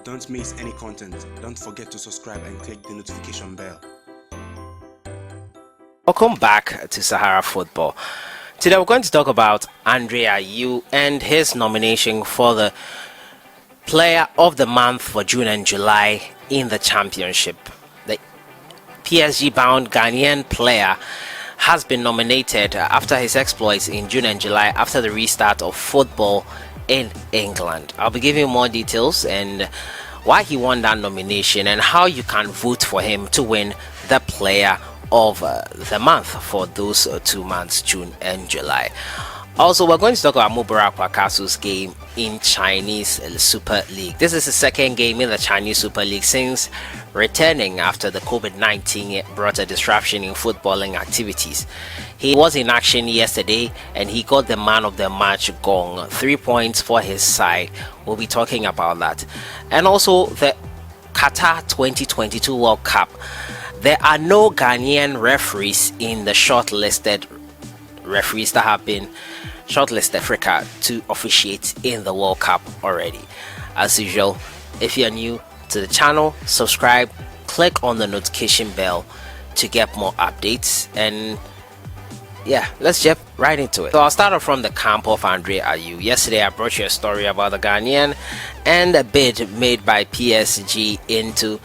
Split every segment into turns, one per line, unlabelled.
Don't miss any content. Don't forget to subscribe and click the notification bell.
Welcome back to Sahara Football. Today we're going to talk about Ayew and his nomination for the Player of the Month for June and July in the Championship. The PSG-bound Ghanaian player has been nominated after his exploits in June and July after the restart of football in England. I'll be giving you more details and why he won that nomination and how you can vote for him to win the Player of the Month for those 2 months, June and July. Also, we're going to talk about Wakaso's game in Chinese Super League. This is the second game in the Chinese Super League since returning after the COVID-19 brought a disruption in footballing activities. He was in action yesterday and he got the man of the match gong, 3 points for his side. We'll be talking about that. And also the Qatar 2022 World Cup. There are no Ghanaian referees in the shortlisted referees that have been shortlisted Africa to officiate in the World Cup already. As usual, if you're new to the channel, subscribe, click on the notification bell to get more updates, and yeah, let's jump right into it. So I'll start off from the camp of Ayew. Yesterday I brought you a story about the Ghanaian and a bid made by PSG into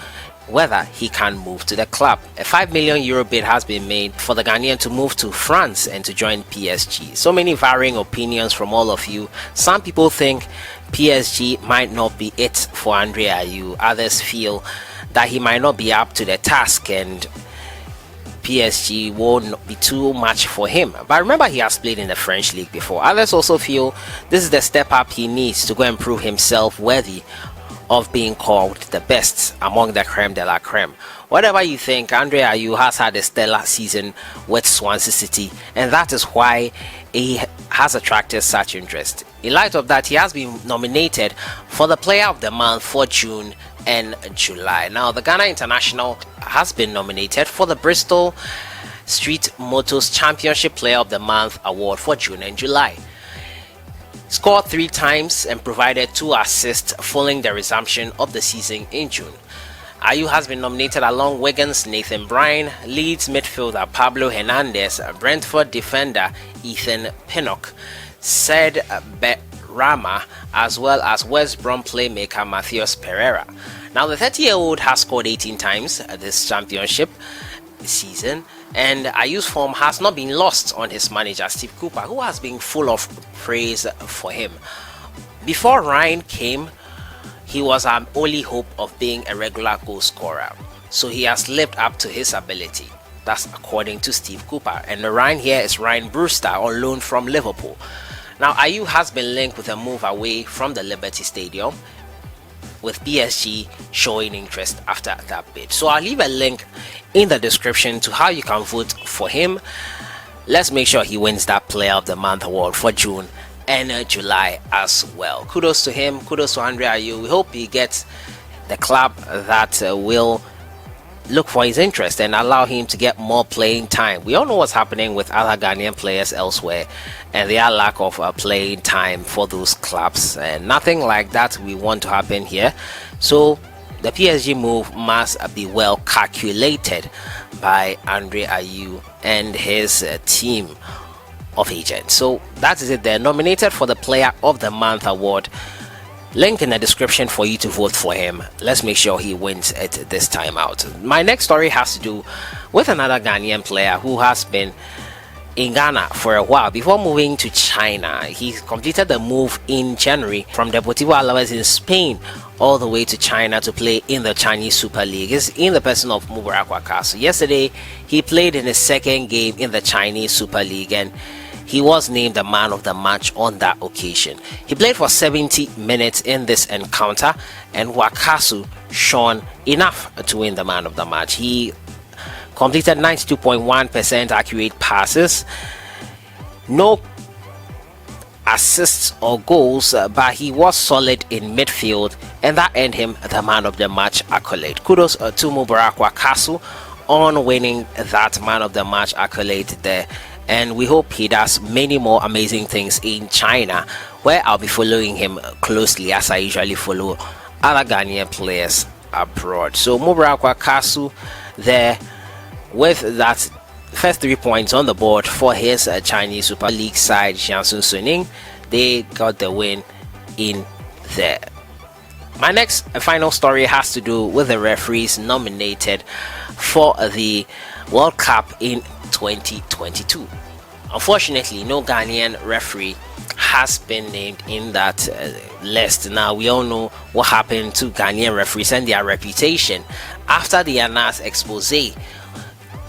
whether he can move to the club. A €5 million bid has been made for the Ghanaian to move to France and to join PSG. So many varying opinions from all of you. Some people think PSG might not be it for Ayew. Others feel that he might not be up to the task and PSG won't be too much for him. But remember, he has played in the French league before. Others also feel this is the step up he needs to go and prove himself worthy of being called the best among the creme de la creme. Whatever you think, Ayew has had a stellar season with Swansea City, and that is why he has attracted such interest. In light of that, he has been nominated for the Player of the Month for June and July. Now, the Ghana international has been nominated for the Bristol Street Motors Championship Player of the Month award for June and July. Scored 3 times and provided 2 assists following the resumption of the season in June. Ayew has been nominated along Wigan's Nathan Bryan, Leeds midfielder Pablo Hernandez, Brentford defender Ethan Pinnock, Said Berama, as well as West Brom playmaker Matheus Pereira. Now, the 30-year-old has scored 18 times this championship season, and Ayew's form has not been lost on his manager Steve Cooper, who has been full of praise for him. Before Ryan came, he was our only hope of being a regular goal scorer, so he has lived up to his ability. That's according to Steve Cooper. And the Ryan here is Ryan Brewster, on loan from Liverpool. Now, Ayew has been linked with a move away from the Liberty Stadium, with PSG showing interest after that bid. So I'll leave a link in the description to how you can vote for him. Let's make sure he wins that Player of the Month award for June and July as well. Kudos to him, kudos to Ayew. We hope he gets the club that will look for his interest and allow him to get more playing time. We all know what's happening with other Ghanaian players elsewhere and their lack of playing time for those clubs, and nothing like that we want to happen here. So the PSG move must be well calculated by Ayew and his team of agents. So that is it. They're nominated for the Player of the Month award. Link in the description for you to vote for him. Let's make sure he wins it this time out. My next story has to do with another Ghanaian player who has been in Ghana for a while before moving to China. He completed the move in January from Deportivo Alaves in Spain all the way to China to play in the Chinese Super League. It's in the person of Wakaso. Yesterday, he played in his second game in the Chinese Super League and he was named the man of the match on that occasion. He played for 70 minutes in this encounter, and Wakaso shone enough to win the man of the match. He completed 92.1% accurate passes, no assists or goals, but he was solid in midfield, and that earned him the man of the match accolade. Kudos to Wakaso on winning that man of the match accolade there, and we hope he does many more amazing things in China, where I'll be following him closely as I usually follow other Ghanaian players abroad. So Mubra Wakaso there with that first 3 points on the board for his Chinese Super League side, JIANSUNG. They got the win in there. My next final story has to do with the referees nominated for the World Cup in 2022. Unfortunately, no Ghanaian referee has been named in that list. Now, we all know what happened to Ghanaian referees and their reputation after the Anas expose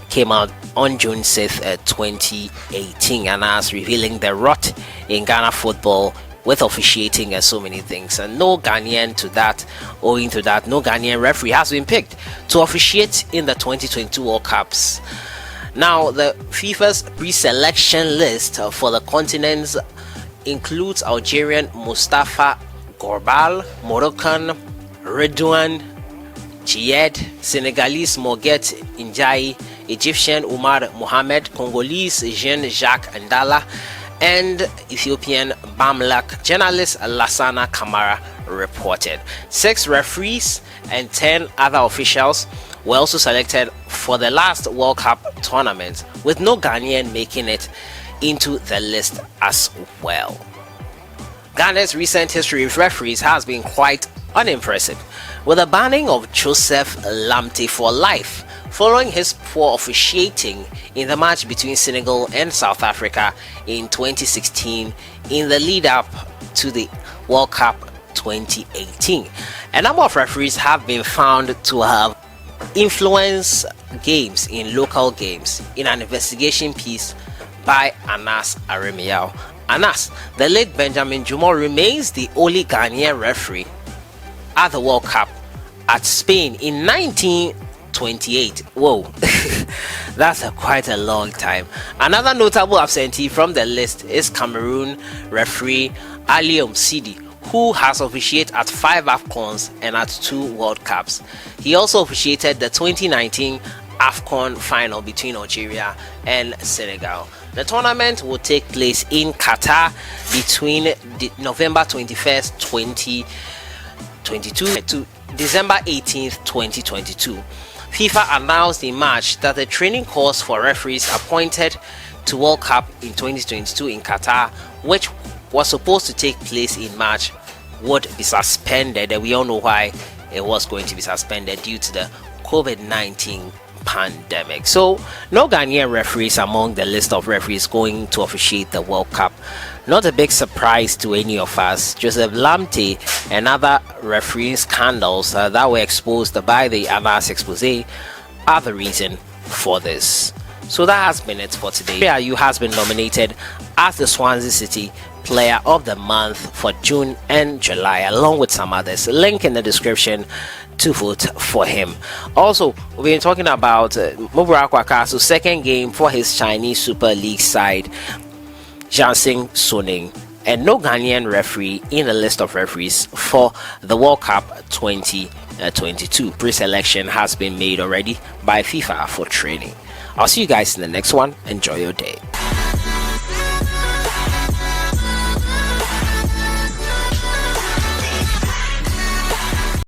came out on June 6th, 2018. Anas revealing the rot in Ghana football with officiating and so many things, and no Ghanaian owing to that, no Ghanaian referee has been picked to officiate in the 2022 World Cups. Now, the FIFA's pre-selection list for the continents includes Algerian Mustafa Gorbal, Moroccan Redouane Chied, Senegalese Moget Injai, Egyptian Umar Mohamed, Congolese Jean-Jacques Ndala, and Ethiopian Bamlak. Journalist Lassana Kamara reported 6 referees and 10 other officials were also selected for the last World Cup tournament, with no Ghanaian making it into the list as well. Ghana's recent history with referees has been quite unimpressive, with the banning of Joseph Lamte for life following his poor officiating in the match between Senegal and South Africa in 2016 in the lead up to the World Cup 2018. A number of referees have been found to have influenced games in local games in an investigation piece by Anas Aremiao. Anas, the late Benjamin Jumo, remains the only Ghanaian referee at the World Cup at Spain in 1928. Whoa, that's quite a long time. Another notable absentee from the list is Cameroon referee Ayew, who has officiated at 5 AFCONs and at 2 World Cups. He also officiated the 2019 AFCON final between Algeria and Senegal. The tournament will take place in Qatar between November 21st, 2022 to December 18th, 2022. FIFA announced in March that the training course for referees appointed to World Cup in 2022 in Qatar, which was supposed to take place in March, would be suspended, and we all know why it was going to be suspended due to the COVID-19 pandemic. So no Ghanaian referees among the list of referees going to officiate the World Cup. Not a big surprise to any of us. Joseph Lamte and other refereeing scandals that were exposed by the Anas expose are the reason for this. So that has been it for today. Ayew has been nominated as the Swansea City Player of the Month for June and July, along with some others. Link in the description to vote for him. Also, we've been talking about Mubra Wakaso's second game for his Chinese Super League side, JIANSUNG, and no Ghanaian referee in the list of referees for the World Cup 2022. Pre-selection has been made already by FIFA for training. I'll see you guys in the next one. Enjoy your day.